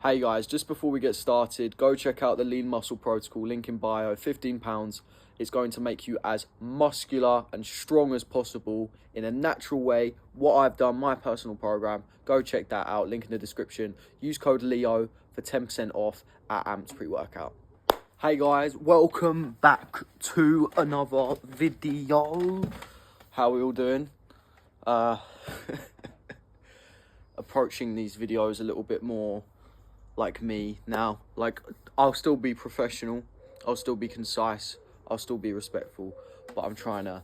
Hey guys, just before we get started, go check out the Lean Muscle Protocol, link in bio, £15. It's going to make you as muscular and strong as possible in a natural way. What I've done, my personal program, go check that out, link in the description. Use code LEO for 10% off at Amped Pre-Workout. Hey guys, welcome back to another video. How are we all doing? Approaching these videos a little bit more like me now. Like, I'll still be professional, I'll still be concise, I'll still be respectful, but I'm trying to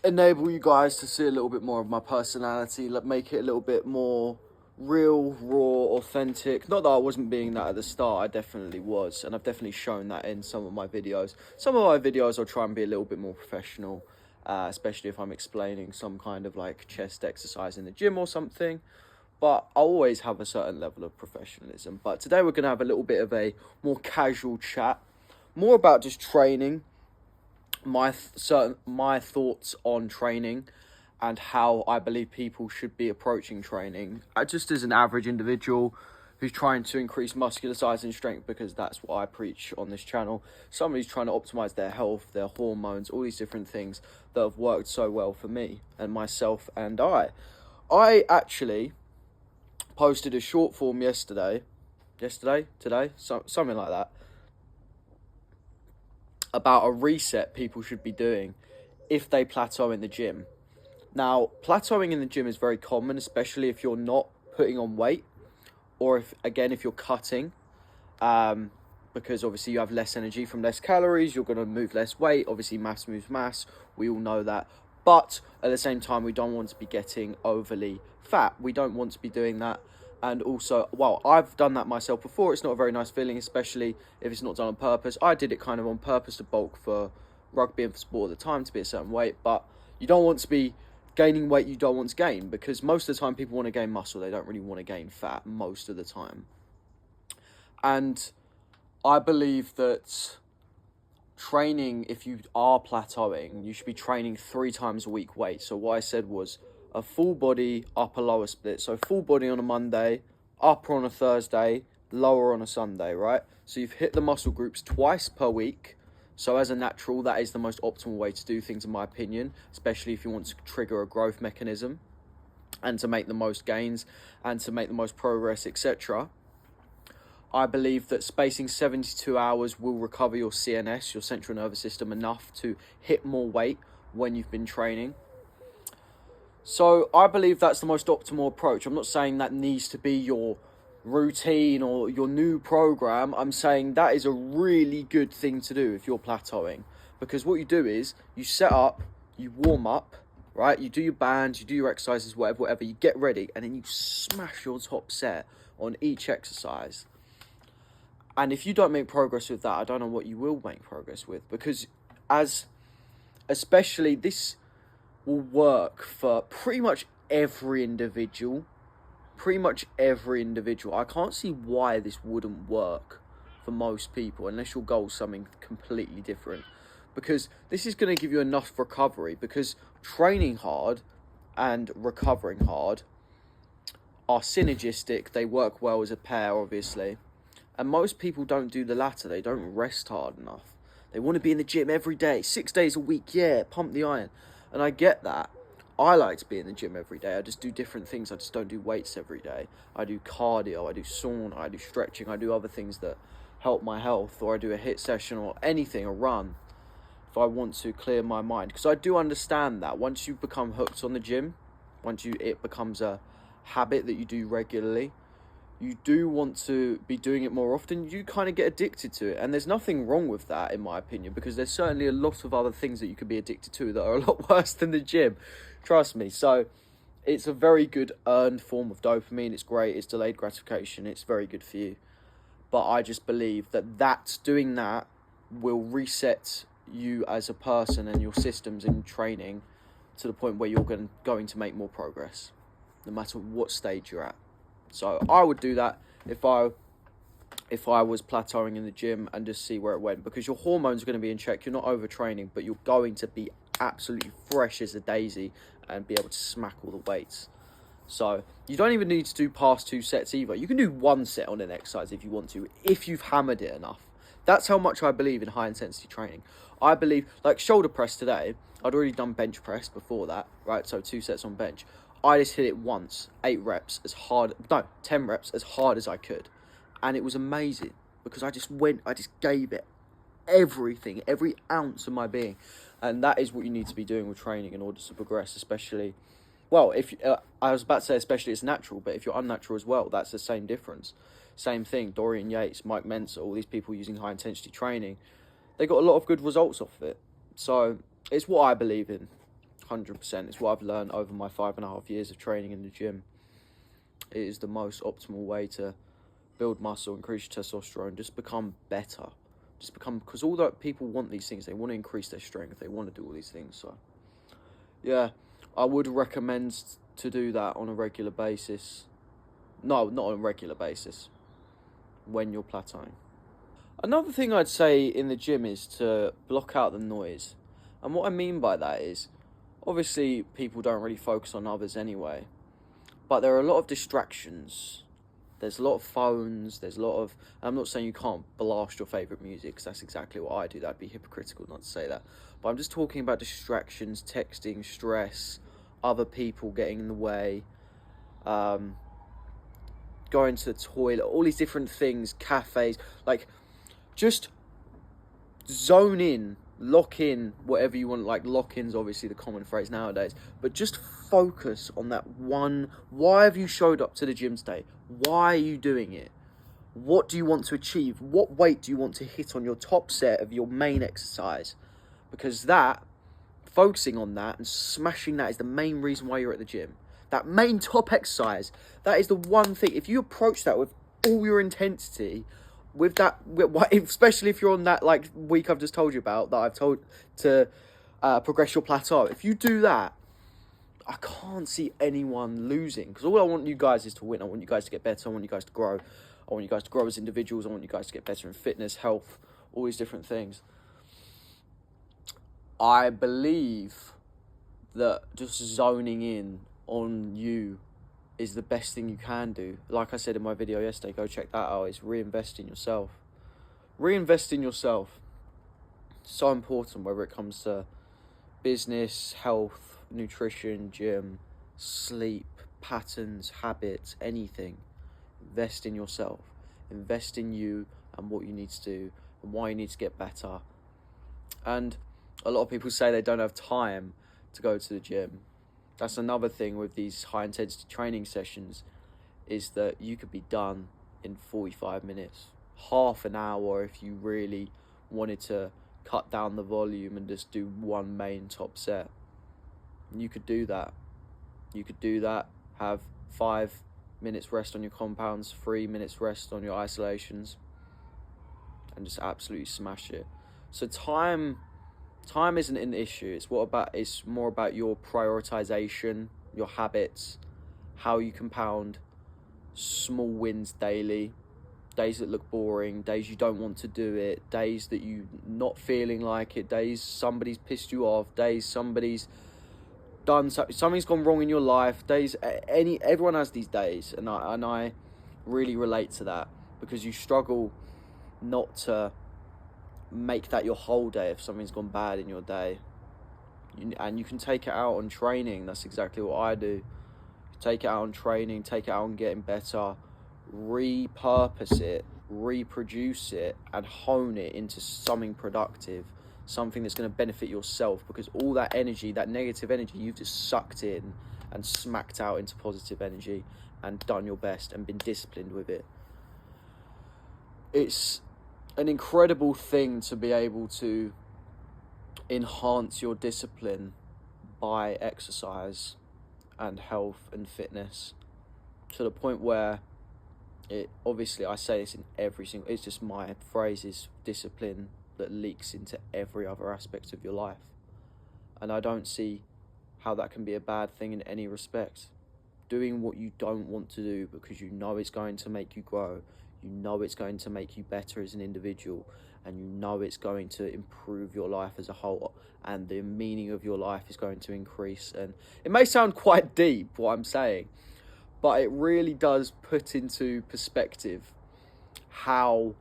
enable you guys to see a little bit more of my personality, like make it a little bit more real, raw, authentic. Not that I wasn't being that at the start, I definitely was, and I've definitely shown that in some of my videos. Some of my videos I'll try and be a little bit more professional, especially if I'm explaining some kind of like chest exercise in the gym or something. But I always have a certain level of professionalism. But today we're going to have a little bit of a more casual chat, more about just training, my thoughts on training, and how I believe people should be approaching training. Just as an average individual who's trying to increase muscular size and strength, because that's what I preach on this channel. Somebody's trying to optimize their health, their hormones, all these different things that have worked so well for me and myself and I actually posted a short form today, something like that, about a reset people should be doing if they plateau in the gym. Now, plateauing in the gym is very common, especially if you're not putting on weight, or if you're cutting, because obviously you have less energy from less calories, you're going to move less weight. Obviously mass moves mass, we all know that. But at the same time, we don't want to be getting overly fat. We don't want to be doing that. And also, well, I've done that myself before. It's not a very nice feeling, especially if it's not done on purpose. I did it kind of on purpose to bulk for rugby and for sport at the time, to be a certain weight. But you don't want to be gaining weight you don't want to gain, because most of the time people want to gain muscle. They don't really want to gain fat most of the time. And I believe that training, if you are plateauing, you should be training 3 times a week weight. So what I said was a full body, upper lower split. So full body on a Monday, upper on a Thursday, lower on a Sunday, right? So you've hit the muscle groups twice per week. So as a natural, that is the most optimal way to do things, in my opinion, especially if you want to trigger a growth mechanism and to make the most gains and to make the most progress, etc. I believe that spacing 72 hours will recover your CNS, your central nervous system, enough to hit more weight when you've been training. So I believe that's the most optimal approach. I'm not saying that needs to be your routine or your new program. I'm saying that is a really good thing to do if you're plateauing, because what you do is you set up, you warm up, right? You do your bands, you do your exercises, whatever, you get ready, and then you smash your top set on each exercise. And if you don't make progress with that, I don't know what you will make progress with, because especially this will work for pretty much every individual. I can't see why this wouldn't work for most people, unless your goal is something completely different, because this is going to give you enough recovery, because training hard and recovering hard are synergistic. They work well as a pair, obviously, and most people don't do the latter. They don't rest hard enough. They want to be in the gym every day, 6 days a week, pump the iron. And I get that. I like to be in the gym every day. I just do different things. I just don't do weights every day. I do cardio, I do sauna, I do stretching, I do other things that help my health, or I do a HIIT session or anything, a run, if I want to clear my mind. Because I do understand that once you become hooked on the gym, it becomes a habit that you do regularly, you do want to be doing it more often. You kind of get addicted to it, and there's nothing wrong with that, in my opinion, because there's certainly a lot of other things that you could be addicted to that are a lot worse than the gym, trust me. So it's a very good earned form of dopamine. It's great, it's delayed gratification, it's very good for you. But I just believe that doing that will reset you as a person and your systems in training to the point where you're going to make more progress, no matter what stage you're at. So I would do that if I was plateauing in the gym, and just see where it went, because your hormones are going to be in check. You're not overtraining, but you're going to be absolutely fresh as a daisy and be able to smack all the weights. So you don't even need to do past 2 sets either. You can do 1 set on an exercise if you want to, if you've hammered it enough. That's how much I believe in high intensity training. I believe, like shoulder press today, I'd already done bench press before that, right? So 2 sets on bench. I just hit it once, 10 reps as hard as I could. And it was amazing because I just gave it everything, every ounce of my being. And that is what you need to be doing with training in order to progress, especially, well, if I was about to say especially it's natural, but if you're unnatural as well, that's the same difference. Same thing, Dorian Yates, Mike Mentzer, all these people using high intensity training, they got a lot of good results off of it. So it's what I believe in, 100%. It's what I've learned over my 5.5 years of training in the gym. It is the most optimal way to build muscle, increase your testosterone, just become better. Because all that people want these things, they want to increase their strength, they want to do all these things. So yeah, I would recommend to do that on a regular basis. No, not on a regular basis, when you're plateauing. Another thing I'd say in the gym is to block out the noise. And what I mean by that is, obviously people don't really focus on others anyway, but there are a lot of distractions. There's a lot of phones, I'm not saying you can't blast your favourite music, because that's exactly what I do. That'd be hypocritical not to say that. But I'm just talking about distractions, texting, stress, other people getting in the way, going to the toilet, all these different things, cafes. Like, just zone in, lock in, whatever you want. Like, lock-in's obviously the common phrase nowadays, but just focus on that one. Why have you showed up to the gym today? Why are you doing it? What do you want to achieve? What weight do you want to hit on your top set of your main exercise? Because focusing on that and smashing that is the main reason why you're at the gym. That main top exercise, that is the one thing. If you approach that with all your intensity, especially if you're on that like week I've just told you about, that I've told to progress your plateau, if you do that, I can't see anyone losing, because all I want you guys is to win. I want you guys to get better. I want you guys to grow. I want you guys to grow as individuals. I want you guys to get better in fitness, health, all these different things. I believe that just zoning in on you is the best thing you can do. Like I said in my video yesterday, go check that out. It's reinvest in yourself. Reinvest in yourself. So important, whether it comes to business, health, nutrition, gym, sleep, patterns, habits, anything. Invest in yourself. Invest in you and what you need to do and why you need to get better. And a lot of people say they don't have time to go to the gym. That's another thing with these high intensity training sessions, is that you could be done in 45 minutes, half an hour if you really wanted to cut down the volume and just do one main top set. You could do that. Have 5 minutes rest on your compounds, 3 minutes rest on your isolations, and just absolutely smash it. So time isn't an issue. It's more about your prioritization, your habits, how you compound small wins daily, days that look boring, days you don't want to do it, days that you not feeling like it, days somebody's pissed you off, days somebody's done something's gone wrong in your life, everyone has these days, and I really relate to that, because you struggle not to make that your whole day if something's gone bad in your day. And you can take it out on training. That's exactly what I do. Take it out on training, take it out on getting better, repurpose it, reproduce it, and hone it into something productive, something that's going to benefit yourself, because all that energy, that negative energy, you've just sucked in and smacked out into positive energy and done your best and been disciplined with it. It's an incredible thing to be able to enhance your discipline by exercise and health and fitness, to the point where obviously I say this in every single, it's just my phrase, is discipline that leaks into every other aspect of your life. And I don't see how that can be a bad thing in any respect. Doing what you don't want to do because you know it's going to make you grow, you know it's going to make you better as an individual, and you know it's going to improve your life as a whole, and the meaning of your life is going to increase. And it may sound quite deep what I'm saying, but it really does put into perspective how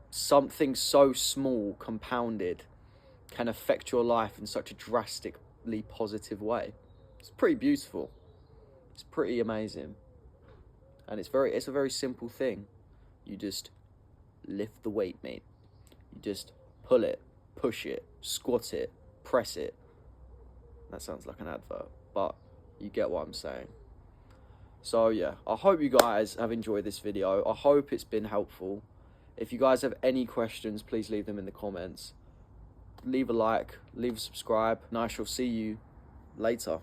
something so small compounded can affect your life in such a drastically positive way. It's pretty beautiful. It's pretty amazing. And it's a very simple thing. You just lift the weight, mate. You just pull it, push it, squat it, press it. That sounds like an advert, but you get what I'm saying. So yeah, I hope you guys have enjoyed this video. I hope it's been helpful. If you guys have any questions, please leave them in the comments. Leave a like, leave a subscribe, and I shall see you later.